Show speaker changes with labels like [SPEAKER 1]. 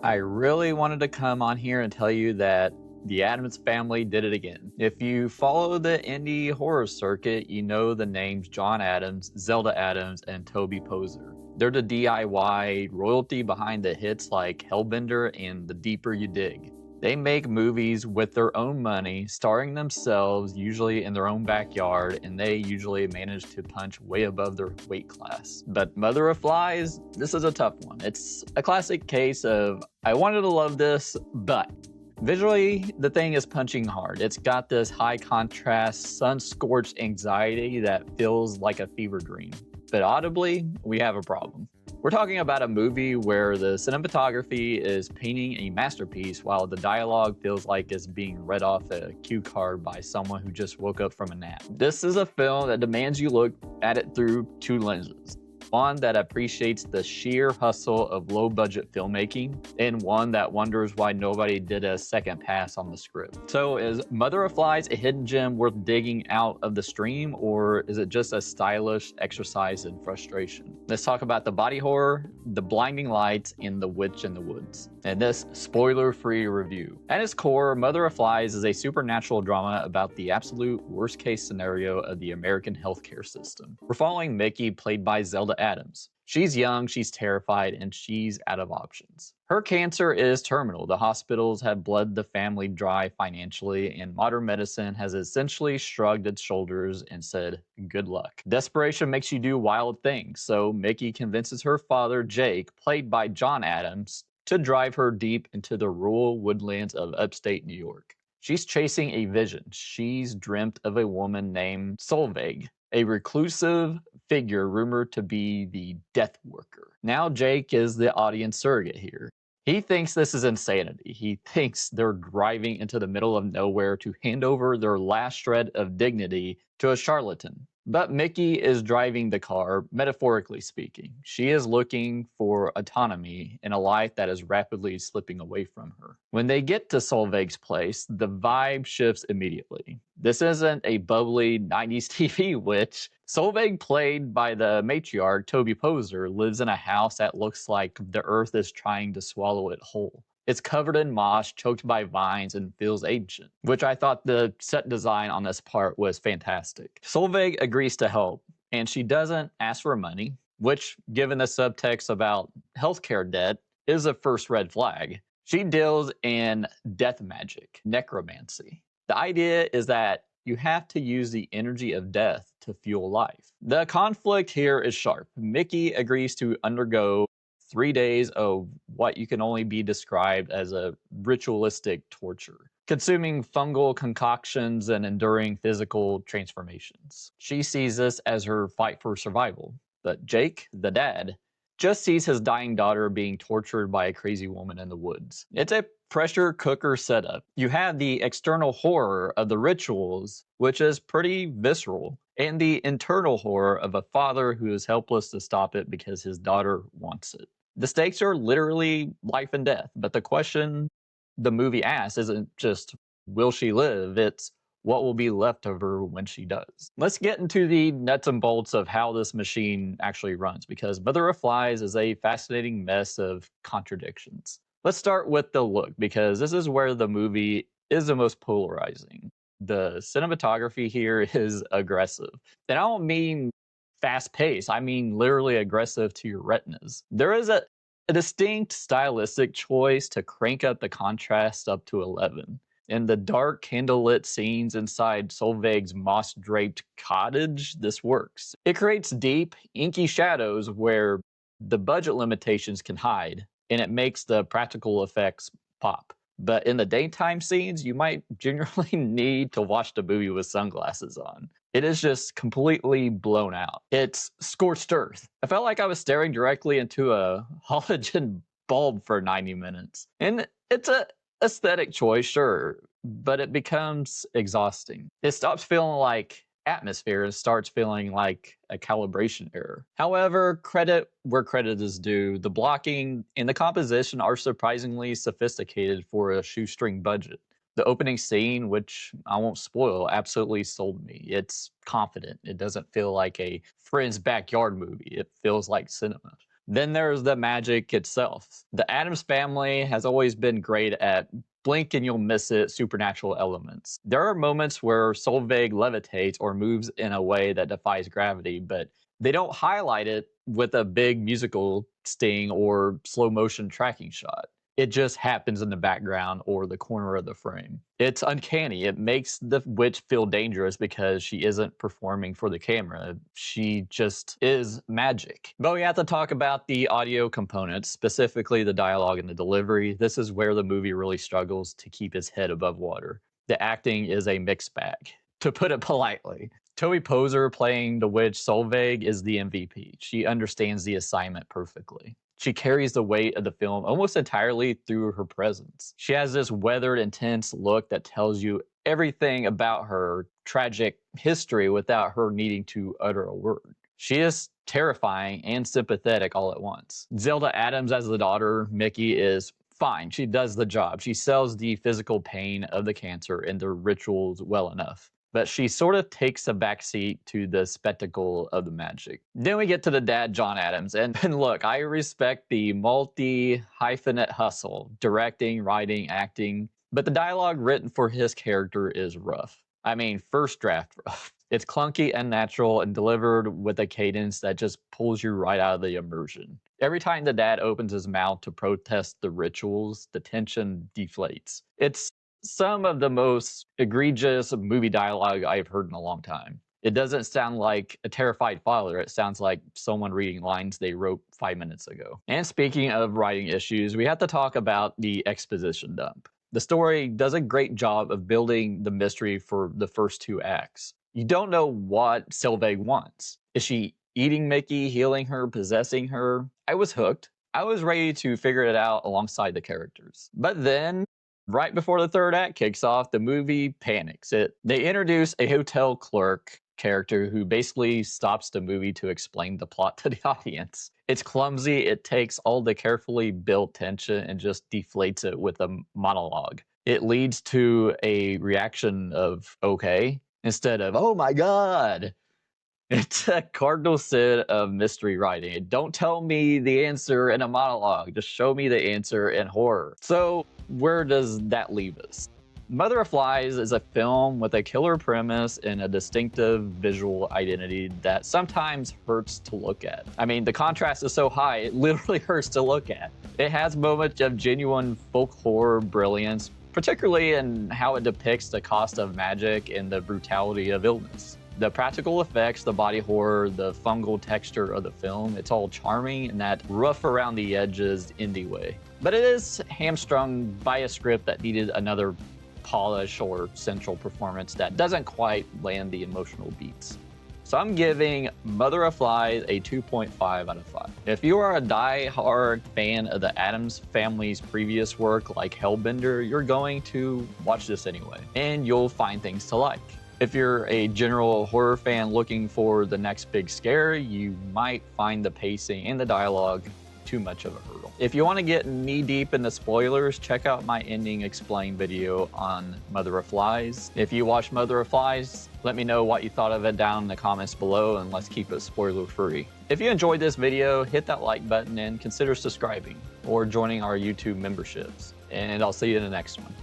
[SPEAKER 1] I really wanted to come on here and tell you that the Adams family did it again. If you follow the indie horror circuit, you know the names John Adams, Zelda Adams, and Toby Poser. They're the DIY royalty behind the hits like Hellbender and The Deeper You Dig. They make movies with their own money, starring themselves, usually in their own backyard, and they usually manage to punch way above their weight class. But Mother of Flies, this is a tough one. It's a classic case of, I wanted to love this, but visually, the thing is punching hard. It's got this high contrast, sun-scorched anxiety that feels like a fever dream. But audibly, we have a problem. We're talking about a movie where the cinematography is painting a masterpiece while the dialogue feels like it's being read off a cue card by someone who just woke up from a nap. This is a film that demands you look at it through two lenses. One that appreciates the sheer hustle of low-budget filmmaking, and one that wonders why nobody did a second pass on the script. So is Mother of Flies a hidden gem worth digging out of the stream, or is it just a stylish exercise in frustration? Let's talk about the body horror, the blinding lights, and the witch in the woods. In this spoiler-free review. At its core, Mother of Flies is a supernatural drama about the absolute worst-case scenario of the American healthcare system. We're following Mickey, played by Zelda Adams. She's young, she's terrified, and she's out of options. Her cancer is terminal. The hospitals have bled the family dry financially, and modern medicine has essentially shrugged its shoulders and said, good luck. Desperation makes you do wild things, so Mickey convinces her father, Jake, played by John Adams, to drive her deep into the rural woodlands of upstate New York. She's chasing a vision. She's dreamt of a woman named Solveig, a reclusive figure rumored to be the Death Worker. Now Jake is the audience surrogate here. He thinks this is insanity. He thinks they're driving into the middle of nowhere to hand over their last shred of dignity to a charlatan. But Mickey is driving the car, metaphorically speaking. She is looking for autonomy in a life that is rapidly slipping away from her. When they get to Solveig's place, the vibe shifts immediately. This isn't a bubbly 90s TV witch. Solveig, played by the matriarch Toby Poser, lives in a house that looks like the earth is trying to swallow it whole. It's covered in moss, choked by vines, and feels ancient, which I thought the set design on this part was fantastic. Solveig agrees to help, and she doesn't ask for money, which, given the subtext about healthcare debt, is a first red flag. She deals in death magic, necromancy. The idea is that you have to use the energy of death to fuel life. The conflict here is sharp. Mickey agrees to undergo 3 days of what you can only be described as a ritualistic torture, consuming fungal concoctions and enduring physical transformations. She sees this as her fight for survival, but Jake, the dad, just sees his dying daughter being tortured by a crazy woman in the woods. It's a pressure cooker setup. You have the external horror of the rituals, which is pretty visceral, and the internal horror of a father who is helpless to stop it because his daughter wants it. The stakes are literally life and death, but the question the movie asks isn't just, will she live? It's, what will be left of her when she does? Let's get into the nuts and bolts of how this machine actually runs, because Mother of Flies is a fascinating mess of contradictions. Let's start with the look, because this is where the movie is the most polarizing. The cinematography here is aggressive. And I don't mean fast paced, I mean literally aggressive to your retinas. There is a distinct stylistic choice to crank up the contrast up to 11. In the dark, candlelit scenes inside Solveig's moss-draped cottage, this works. It creates deep, inky shadows where the budget limitations can hide, and it makes the practical effects pop. But in the daytime scenes, you might genuinely need to watch the movie with sunglasses on. It is just completely blown out. It's scorched earth. I felt like I was staring directly into a halogen bulb for 90 minutes. And it's a aesthetic choice, sure, but it becomes exhausting. It stops feeling like atmosphere and starts feeling like a calibration error. However, credit where credit is due. The blocking and the composition are surprisingly sophisticated for a shoestring budget. The opening scene, which I won't spoil, absolutely sold me. It's confident. It doesn't feel like a friend's backyard movie. It feels like cinema. Then there's the magic itself. The Addams family has always been great at blink and you'll miss it supernatural elements. There are moments where Solveig levitates or moves in a way that defies gravity, but they don't highlight it with a big musical sting or slow motion tracking shot. It just happens in the background or the corner of the frame. It's uncanny. It makes the witch feel dangerous because she isn't performing for the camera. She just is magic. But we have to talk about the audio components, specifically the dialogue and the delivery. This is where the movie really struggles to keep its head above water. The acting is a mixed bag, to put it politely. Toby Poser playing the witch Solveig is the MVP. She understands the assignment perfectly. She carries the weight of the film almost entirely through her presence. She has this weathered, intense look that tells you everything about her tragic history without her needing to utter a word. She is terrifying and sympathetic all at once. Zelda Adams as the daughter, Mickey, is fine. She does the job. She sells the physical pain of the cancer and the rituals well enough. But she sort of takes a backseat to the spectacle of the magic. Then we get to the dad, John Adams. And look, I respect the multi-hyphenate hustle, directing, writing, acting, but the dialogue written for his character is rough. I mean, first draft rough. It's clunky and natural and delivered with a cadence that just pulls you right out of the immersion. Every time the dad opens his mouth to protest the rituals, the tension deflates. It's some of the most egregious movie dialogue I've heard in a long time. It doesn't sound like a terrified father. It sounds like someone reading lines they wrote 5 minutes ago. And speaking of writing issues, we have to talk about the exposition dump. The story does a great job of building the mystery for the first 2 acts. You don't know what Solveig wants. Is she eating Mickey, healing her, possessing her? I was hooked. I was ready to figure it out alongside the characters. But then, right before the 3rd act kicks off, the movie panics. They introduce a hotel clerk character who basically stops the movie to explain the plot to the audience. It's clumsy. It takes all the carefully built tension and just deflates it with a monologue. It leads to a reaction of okay instead of oh my god. It's a cardinal sin of mystery writing. Don't tell me the answer in a monologue. Just show me the answer in horror. So where does that leave us? Mother of Flies is a film with a killer premise and a distinctive visual identity that sometimes hurts to look at. I mean, the contrast is so high, it literally hurts to look at. It has moments of genuine folk horror brilliance, particularly in how it depicts the cost of magic and the brutality of illness. The practical effects, the body horror, the fungal texture of the film, it's all charming in that rough around the edges indie way. But it is hamstrung by a script that needed another polish or central performance that doesn't quite land the emotional beats. So I'm giving Mother of Flies a 2.5 out of 5. If you are a die-hard fan of the Addams family's previous work like Hellbender, you're going to watch this anyway, and you'll find things to like. If you're a general horror fan looking for the next big scare, you might find the pacing and the dialogue too much of a hurdle. If you want to get knee-deep in the spoilers, check out my ending explain video on Mother of Flies. If you watch Mother of Flies, let me know what you thought of it down in the comments below, and let's keep it spoiler-free. If you enjoyed this video, hit that like button and consider subscribing or joining our YouTube memberships. And I'll see you in the next one.